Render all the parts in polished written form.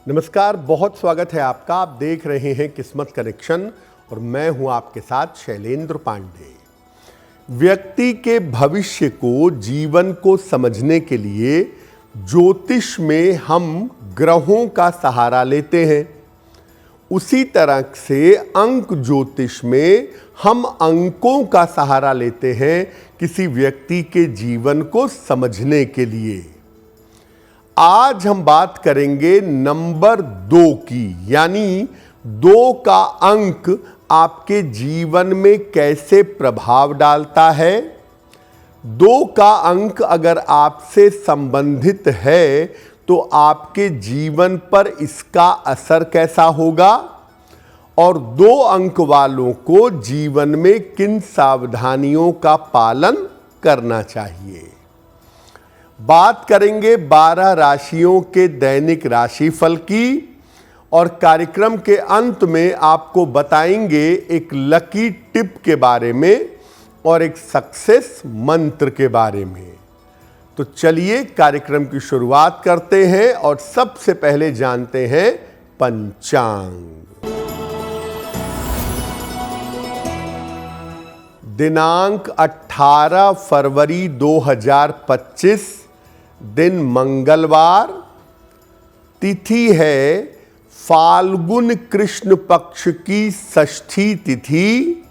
नमस्कार, बहुत स्वागत है आपका। आप देख रहे हैं किस्मत कनेक्शन और मैं हूं आपके साथ शैलेंद्र पांडे। व्यक्ति के भविष्य को, जीवन को समझने के लिए ज्योतिष में हम ग्रहों का सहारा लेते हैं। उसी तरह से अंक ज्योतिष में हम अंकों का सहारा लेते हैं किसी व्यक्ति के जीवन को समझने के लिए। आज हम बात करेंगे नंबर 2 की, यानी 2 का अंक आपके जीवन में कैसे प्रभाव डालता है। 2 का अंक अगर आपसे संबंधित है तो आपके जीवन पर इसका असर कैसा होगा और 2 अंक वालों को जीवन में किन सावधानियों का पालन करना चाहिए। बात करेंगे 12 राशियों के दैनिक राशिफल की और कार्यक्रम के अंत में आपको बताएंगे एक लकी टिप के बारे में और एक सक्सेस मंत्र के बारे में। तो चलिए कार्यक्रम की शुरुआत करते हैं और सबसे पहले जानते हैं पंचांग। दिनांक 18 फरवरी 2025, दिन मंगलवार, तिथि है फाल्गुन कृष्ण पक्ष की षष्ठी तिथि,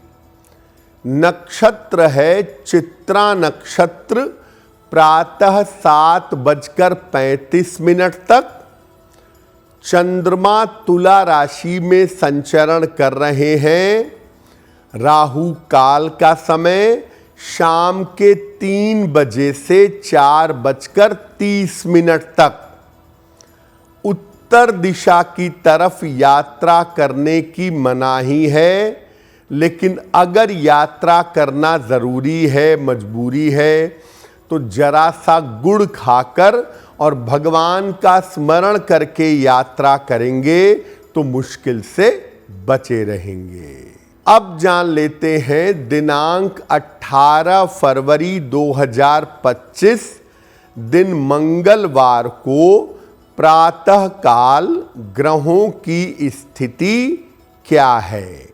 नक्षत्र है चित्रा नक्षत्र, प्रातः 7:35 तक। चंद्रमा तुला राशि में संचरण कर रहे हैं। राहु काल का समय शाम के 3 बजे से 4:30 तक। उत्तर दिशा की तरफ यात्रा करने की मनाही है, लेकिन अगर यात्रा करना जरूरी है, मजबूरी है, तो जरा सा गुड़ खाकर और भगवान का स्मरण करके यात्रा करेंगे तो मुश्किल से बचे रहेंगे। अब जान लेते हैं दिनांक 18 फरवरी 2025, दिन मंगलवार को प्रातः काल ग्रहों की स्थिति क्या है।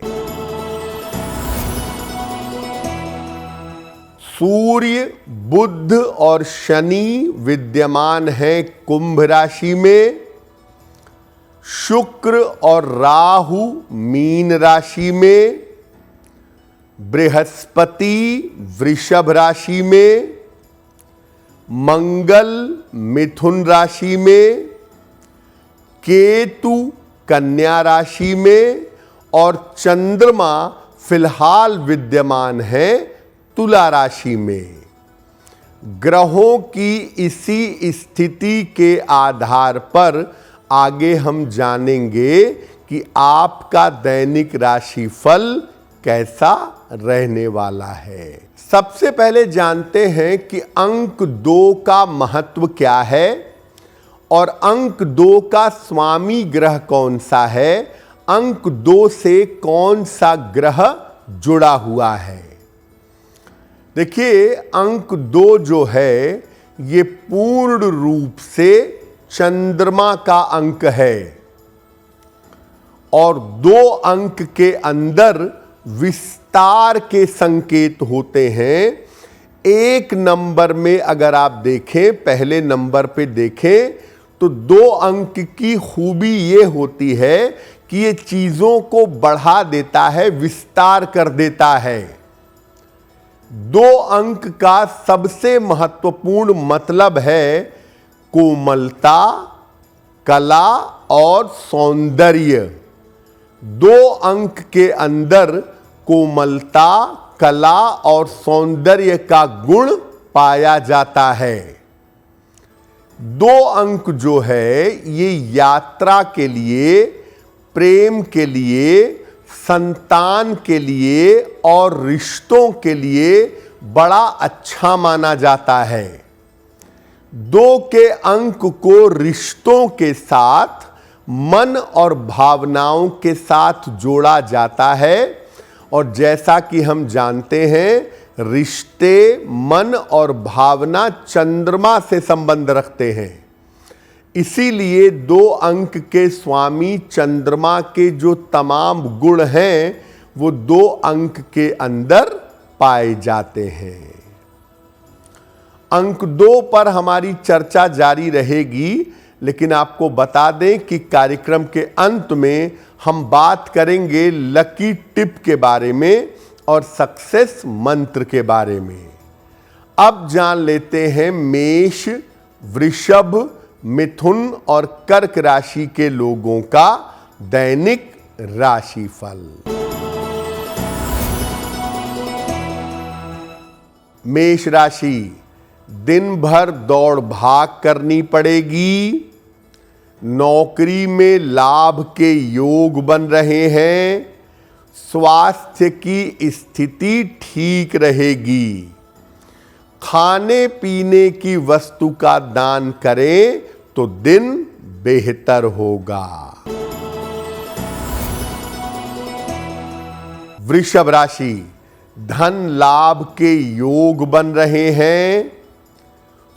सूर्य, बुध और शनि विद्यमान हैं कुंभ राशि में। शुक्र और राहु मीन राशि में। बृहस्पति वृषभ राशि में। मंगल मिथुन राशि में। केतु कन्या राशि में और चंद्रमा फिलहाल विद्यमान है तुला राशि में। ग्रहों की इसी स्थिति के आधार पर आगे हम जानेंगे कि आपका दैनिक राशिफल कैसा रहने वाला है। सबसे पहले जानते हैं कि अंक 2 का महत्व क्या है और अंक 2 का स्वामी ग्रह कौन सा है, अंक 2 से कौन सा ग्रह जुड़ा हुआ है। देखिए, अंक 2 जो है ये पूर्ण रूप से चंद्रमा का अंक है और 2 अंक के अंदर विस्तार के संकेत होते हैं। 1 नंबर में अगर आप देखें, पहले नंबर पे देखें तो 2 अंक की खूबी ये होती है कि ये चीजों को बढ़ा देता है, विस्तार कर देता है। 2 अंक का सबसे महत्वपूर्ण मतलब है कोमलता, कला और सौंदर्य। 2 अंक के अंदर कोमलता, कला और सौंदर्य का गुण पाया जाता है। 2 अंक जो है ये यात्रा के लिए, प्रेम के लिए, संतान के लिए और रिश्तों के लिए बड़ा अच्छा माना जाता है। 2 के अंक को रिश्तों के साथ, मन और भावनाओं के साथ जोड़ा जाता है और जैसा कि हम जानते हैं रिश्ते, मन और भावना चंद्रमा से संबंध रखते हैं। इसीलिए 2 अंक के स्वामी चंद्रमा के जो तमाम गुण हैं वो 2 अंक के अंदर पाए जाते हैं। अंक 2 पर हमारी चर्चा जारी रहेगी, लेकिन आपको बता दें कि कार्यक्रम के अंत में हम बात करेंगे लकी टिप के बारे में और सक्सेस मंत्र के बारे में। अब जान लेते हैं मेष, वृषभ, मिथुन और कर्क राशि के लोगों का दैनिक राशिफल। मेष राशि, दिन भर दौड़ भाग करनी पड़ेगी। नौकरी में लाभ के योग बन रहे हैं। स्वास्थ्य की स्थिति ठीक रहेगी। खाने पीने की वस्तु का दान करें तो दिन बेहतर होगा। वृषभ राशि, धन लाभ के योग बन रहे हैं।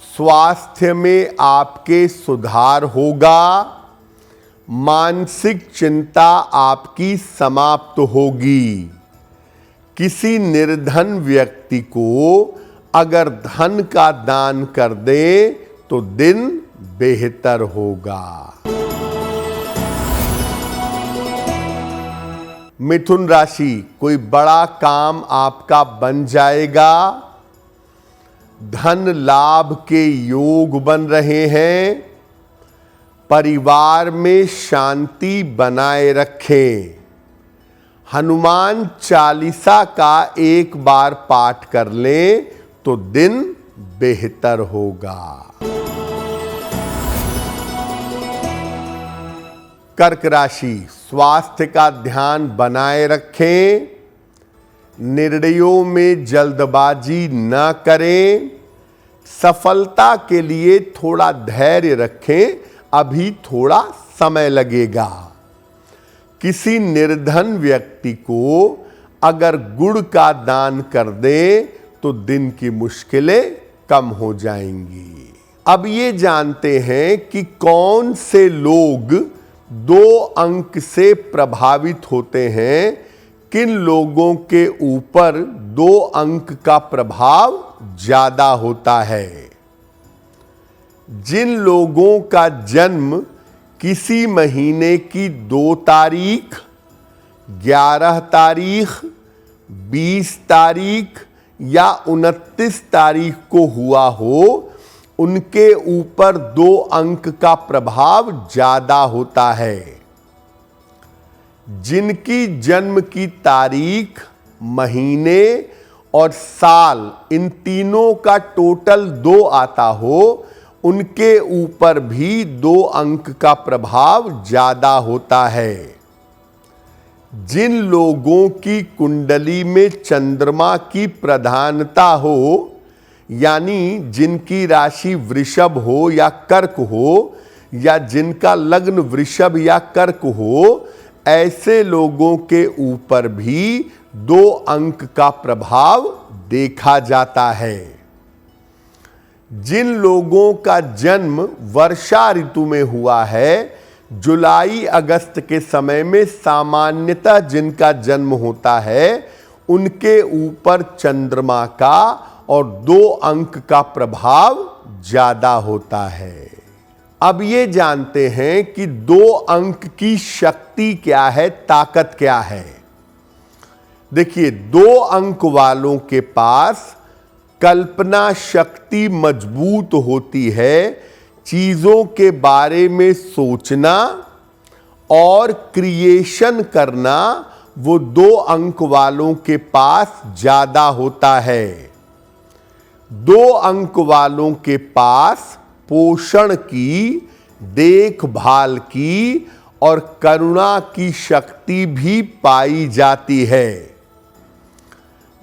स्वास्थ्य में आपके सुधार होगा। मानसिक चिंता आपकी समाप्त होगी। किसी निर्धन व्यक्ति को अगर धन का दान कर दे तो दिन बेहतर होगा। मिथुन राशि, कोई बड़ा काम आपका बन जाएगा। धन लाभ के योग बन रहे हैं। परिवार में शांति बनाए रखें। हनुमान चालीसा का एक बार पाठ कर लें तो दिन बेहतर होगा। कर्क राशि, स्वास्थ्य का ध्यान बनाए रखें। निर्णयों में जल्दबाजी न करें। सफलता के लिए थोड़ा धैर्य रखें, अभी थोड़ा समय लगेगा। किसी निर्धन व्यक्ति को अगर गुड़ का दान कर दें तो दिन की मुश्किलें कम हो जाएंगी। अब ये जानते हैं कि कौन से लोग 2 अंक से प्रभावित होते हैं। किन लोगों के ऊपर 2 अंक का प्रभाव ज्यादा होता है। जिन लोगों का जन्म किसी महीने की 2 तारीख, 11 तारीख, 20 तारीख या 29 तारीख को हुआ हो, उनके ऊपर 2 अंक का प्रभाव ज्यादा होता है। जिनकी जन्म की तारीख, महीने और साल इन तीनों का टोटल 2 आता हो, उनके ऊपर भी 2 अंक का प्रभाव ज्यादा होता है। जिन लोगों की कुंडली में चंद्रमा की प्रधानता हो, यानी जिनकी राशि वृषभ हो या कर्क हो, या जिनका लग्न वृषभ या कर्क हो, ऐसे लोगों के ऊपर भी 2 अंक का प्रभाव देखा जाता है। जिन लोगों का जन्म वर्षा ऋतु में हुआ है, जुलाई अगस्त के समय में सामान्यतः जिनका जन्म होता है, उनके ऊपर चंद्रमा का और 2 अंक का प्रभाव ज्यादा होता है। अब ये जानते हैं कि 2 अंक की शक्ति क्या है, ताकत क्या है। देखिए, 2 अंक वालों के पास कल्पना शक्ति मजबूत होती है। चीजों के बारे में सोचना और क्रिएशन करना वो 2 अंक वालों के पास ज्यादा होता है। 2 अंक वालों के पास पोषण की, देखभाल की और करुणा की शक्ति भी पाई जाती है।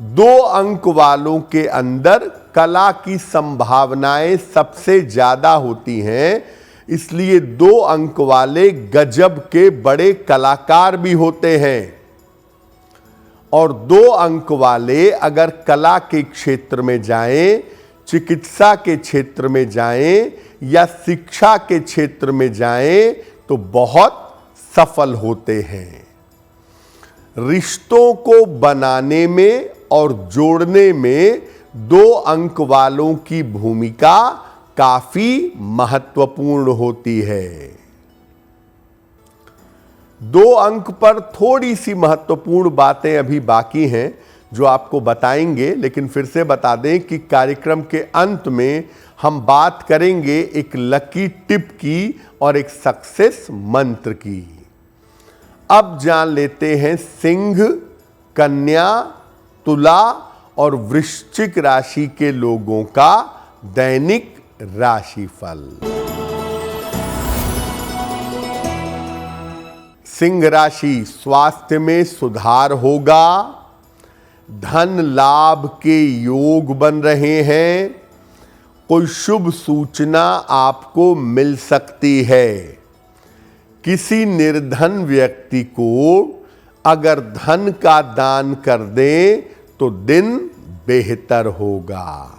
2 अंक वालों के अंदर कला की संभावनाएं सबसे ज्यादा होती हैं, इसलिए 2 अंक वाले गजब के बड़े कलाकार भी होते हैं। और 2 अंक वाले अगर कला के क्षेत्र में जाएं, चिकित्सा के क्षेत्र में जाएं या शिक्षा के क्षेत्र में जाएं तो बहुत सफल होते हैं। रिश्तों को बनाने में और जोड़ने में 2 अंक वालों की भूमिका काफी महत्वपूर्ण होती है। 2 अंक पर थोड़ी सी महत्वपूर्ण बातें अभी बाकी हैं जो आपको बताएंगे, लेकिन फिर से बता दें कि कार्यक्रम के अंत में हम बात करेंगे एक लकी टिप की और एक सक्सेस मंत्र की। अब जान लेते हैं सिंह, कन्या, तुला और वृश्चिक राशि के लोगों का दैनिक राशिफल। सिंह राशि, स्वास्थ्य में सुधार होगा, धन लाभ के योग बन रहे हैं, कोई शुभ सूचना आपको मिल सकती है। किसी निर्धन व्यक्ति को अगर धन का दान कर दें तो दिन बेहतर होगा।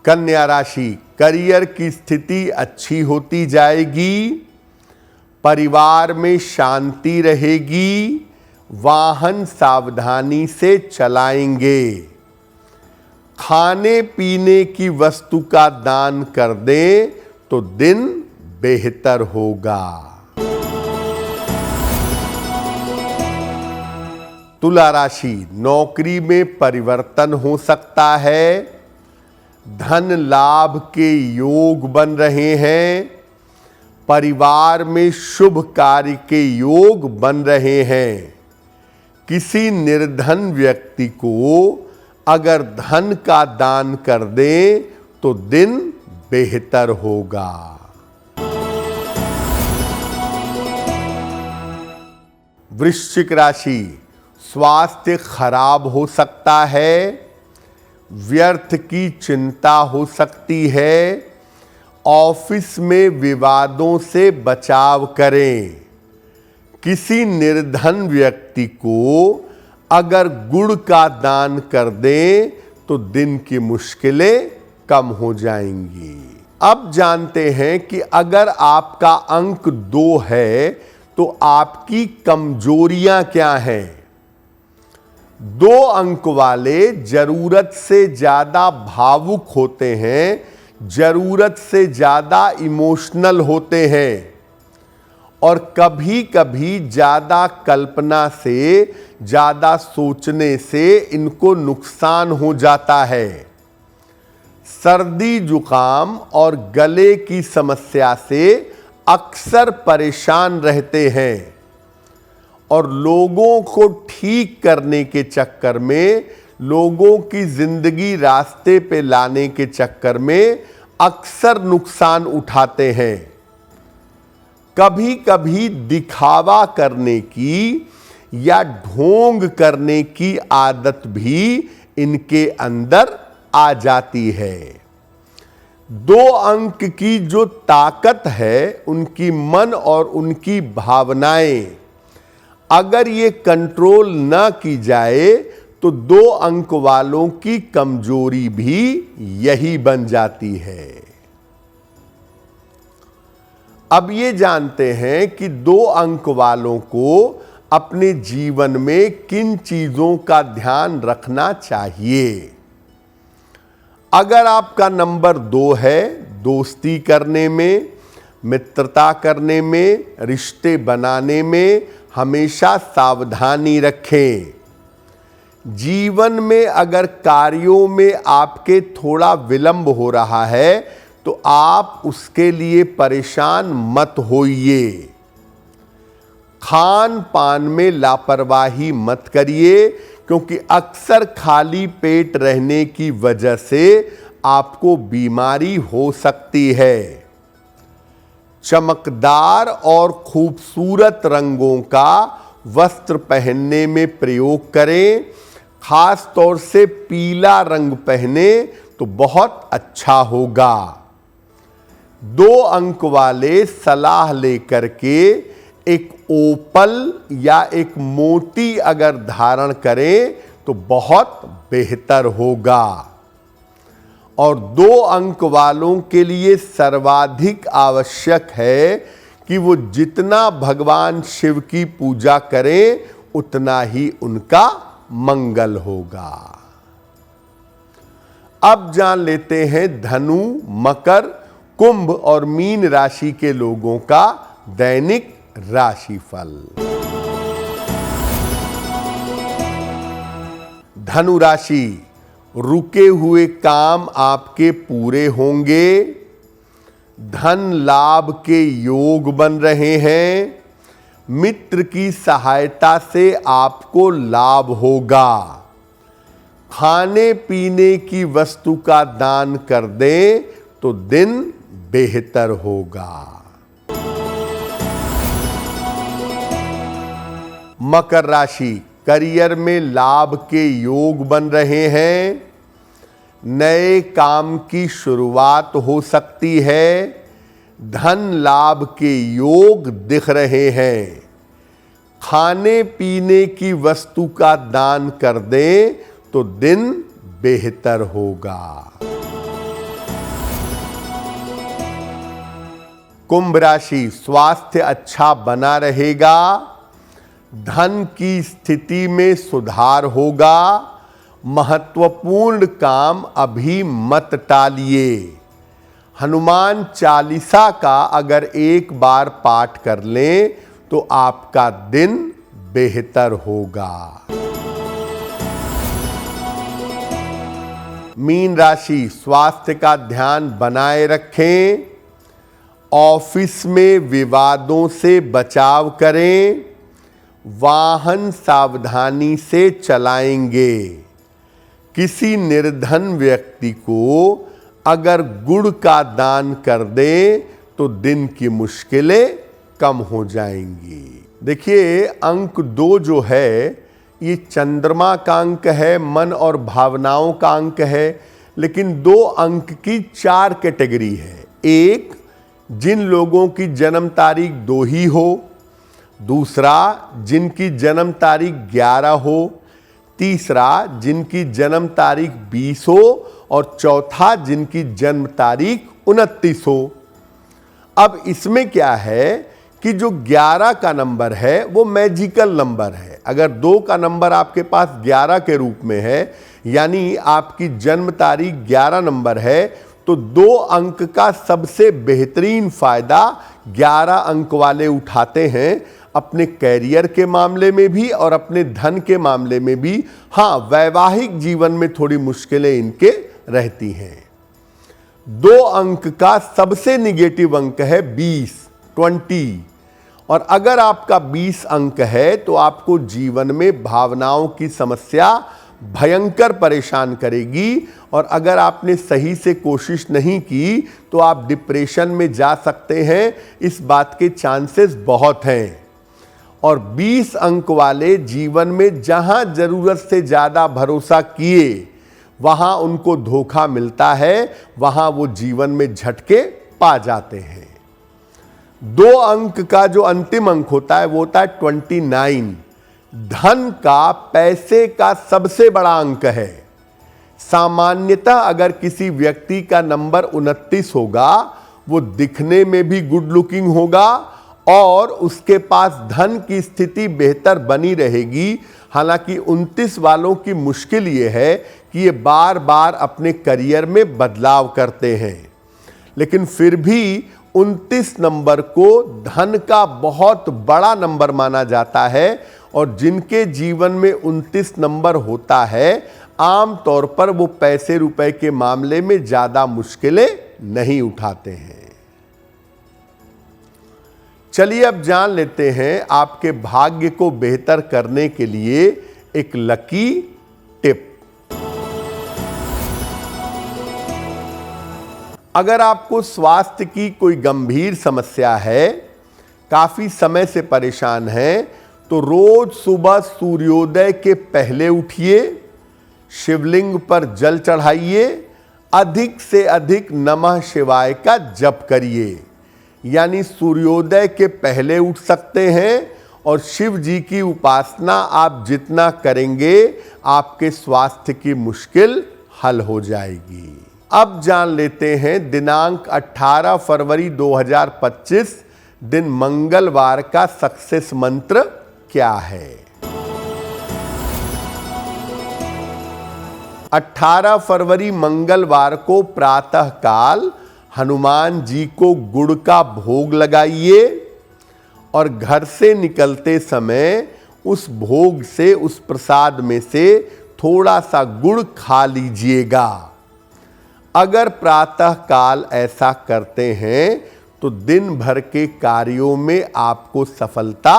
कन्या राशि, करियर की स्थिति अच्छी होती जाएगी, परिवार में शांति रहेगी, वाहन सावधानी से चलाएंगे। खाने पीने की वस्तु का दान कर दें तो दिन बेहतर होगा। तुला राशि, नौकरी में परिवर्तन हो सकता है, धन लाभ के योग बन रहे हैं, परिवार में शुभ कार्य के योग बन रहे हैं। किसी निर्धन व्यक्ति को अगर धन का दान कर दें तो दिन बेहतर होगा। वृश्चिक राशि, स्वास्थ्य खराब हो सकता है, व्यर्थ की चिंता हो सकती है, ऑफिस में विवादों से बचाव करें। किसी निर्धन व्यक्ति को अगर गुड़ का दान कर दें तो दिन की मुश्किलें कम हो जाएंगी। अब जानते हैं कि अगर आपका अंक 2 है तो आपकी कमजोरियां क्या हैं। 2 अंक वाले जरूरत से ज्यादा भावुक होते हैं, जरूरत से ज्यादा इमोशनल होते हैं और कभी कभी ज्यादा कल्पना से, ज्यादा सोचने से इनको नुकसान हो जाता है। सर्दी जुकाम और गले की समस्या से अक्सर परेशान रहते हैं और लोगों को ठीक करने के चक्कर में, लोगों की जिंदगी रास्ते पे लाने के चक्कर में अक्सर नुकसान उठाते हैं। कभी कभी दिखावा करने की या ढोंग करने की आदत भी इनके अंदर आ जाती है। 2 अंक की जो ताकत है, उनकी मन और उनकी भावनाएं, अगर ये कंट्रोल न की जाए तो 2 अंक वालों की कमजोरी भी यही बन जाती है। अब ये जानते हैं कि 2 अंक वालों को अपने जीवन में किन चीजों का ध्यान रखना चाहिए। अगर आपका नंबर 2 है, दोस्ती करने में, मित्रता करने में, रिश्ते बनाने में हमेशा सावधानी रखें। जीवन में अगर कार्यों में आपके थोड़ा विलंब हो रहा है तो आप उसके लिए परेशान मत होइए। खान पान में लापरवाही मत करिए, क्योंकि अक्सर खाली पेट रहने की वजह से आपको बीमारी हो सकती है। चमकदार और खूबसूरत रंगों का वस्त्र पहनने में प्रयोग करें, खास तौर से पीला रंग पहने तो बहुत अच्छा होगा। 2 अंक वाले सलाह लेकर के एक ओपल या एक मोती अगर धारण करें तो बहुत बेहतर होगा। और 2 अंक वालों के लिए सर्वाधिक आवश्यक है कि वो जितना भगवान शिव की पूजा करें उतना ही उनका मंगल होगा। अब जान लेते हैं धनु, मकर, कुंभ और मीन राशि के लोगों का दैनिक राशिफल। धनु राशि, रुके हुए काम आपके पूरे होंगे। धन लाभ के योग बन रहे हैं। मित्र की सहायता से आपको लाभ होगा। खाने पीने की वस्तु का दान कर दें तो दिन बेहतर होगा। मकर राशि, करियर में लाभ के योग बन रहे हैं। नए काम की शुरुआत हो सकती है। धन लाभ के योग दिख रहे हैं। खाने पीने की वस्तु का दान कर दें तो दिन बेहतर होगा। कुंभ राशि, स्वास्थ्य अच्छा बना रहेगा। धन की स्थिति में सुधार होगा। महत्वपूर्ण काम अभी मत टालिए। हनुमान चालीसा का अगर एक बार पाठ कर लें तो आपका दिन बेहतर होगा। मीन राशि, स्वास्थ्य का ध्यान बनाए रखें। ऑफिस में विवादों से बचाव करें। वाहन सावधानी से चलाएंगे। किसी निर्धन व्यक्ति को अगर गुड़ का दान कर दे तो दिन की मुश्किलें कम हो जाएंगी। देखिए, अंक 2 जो है ये चंद्रमा का अंक है, मन और भावनाओं का अंक है, लेकिन 2 अंक की 4 कैटेगरी है। एक, जिन लोगों की जन्म तारीख 2 ही हो। दूसरा, जिनकी जन्म तारीख 11 हो। तीसरा, जिनकी जन्म तारीख 20 हो। और चौथा, जिनकी जन्म तारीख 29 हो। अब इसमें क्या है कि जो 11 का नंबर है वो मैजिकल नंबर है। अगर 2 का नंबर आपके पास 11 के रूप में है, यानी आपकी जन्म तारीख 11 नंबर है, तो 2 अंक का सबसे बेहतरीन फायदा 11 अंक वाले उठाते हैं, अपने कैरियर के मामले में भी और अपने धन के मामले में भी। हाँ, वैवाहिक जीवन में थोड़ी मुश्किलें इनके रहती हैं। 2 अंक का सबसे निगेटिव अंक है 20। और अगर आपका 20 अंक है तो आपको जीवन में भावनाओं की समस्या भयंकर परेशान करेगी। और अगर आपने सही से कोशिश नहीं की तो आप डिप्रेशन में जा सकते हैं। इस बात के चांसेस बहुत हैं। और 20 अंक वाले जीवन में जहां जरूरत से ज्यादा भरोसा किए वहां उनको धोखा मिलता है, वहां वो जीवन में झटके पा जाते हैं। 2 अंक का जो अंतिम अंक होता है वो होता है 29। धन का, पैसे का सबसे बड़ा अंक है। सामान्यतः अगर किसी व्यक्ति का नंबर 29 होगा, वो दिखने में भी गुड लुकिंग होगा और उसके पास धन की स्थिति बेहतर बनी रहेगी। हालांकि 29 वालों की मुश्किल ये है कि ये बार बार अपने करियर में बदलाव करते हैं, लेकिन फिर भी 29 नंबर को धन का बहुत बड़ा नंबर माना जाता है। और जिनके जीवन में 29 नंबर होता है, आमतौर पर वो पैसे रुपए के मामले में ज्यादा मुश्किलें नहीं उठाते हैं। चलिए अब जान लेते हैं आपके भाग्य को बेहतर करने के लिए एक लकी टिप। अगर आपको स्वास्थ्य की कोई गंभीर समस्या है, काफी समय से परेशान हैं, तो रोज सुबह सूर्योदय के पहले उठिए, शिवलिंग पर जल चढ़ाइए, अधिक से अधिक नमः शिवाय का जप करिए। यानी सूर्योदय के पहले उठ सकते हैं और शिव जी की उपासना आप जितना करेंगे आपके स्वास्थ्य की मुश्किल हल हो जाएगी। अब जान लेते हैं दिनांक 18 फरवरी 2025 दिन मंगलवार का सक्सेस मंत्र क्या है। 18 फरवरी मंगलवार को प्रातः काल हनुमान जी को गुड़ का भोग लगाइए और घर से निकलते समय उस भोग से, उस प्रसाद में से थोड़ा सा गुड़ खा लीजिएगा। अगर प्रातः काल ऐसा करते हैं तो दिन भर के कार्यों में आपको सफलता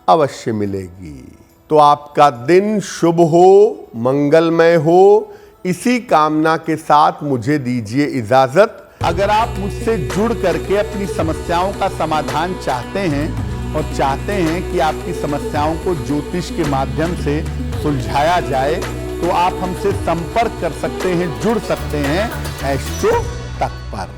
अवश्य मिलेगी। तो आपका दिन शुभ हो, मंगलमय हो, इसी कामना के साथ मुझे दीजिए इजाजत। अगर आप मुझसे जुड़ करके अपनी समस्याओं का समाधान चाहते हैं और चाहते हैं कि आपकी समस्याओं को ज्योतिष के माध्यम से सुलझाया जाए, तो आप हमसे संपर्क कर सकते हैं, जुड़ सकते हैं एस्ट्रो तक पर।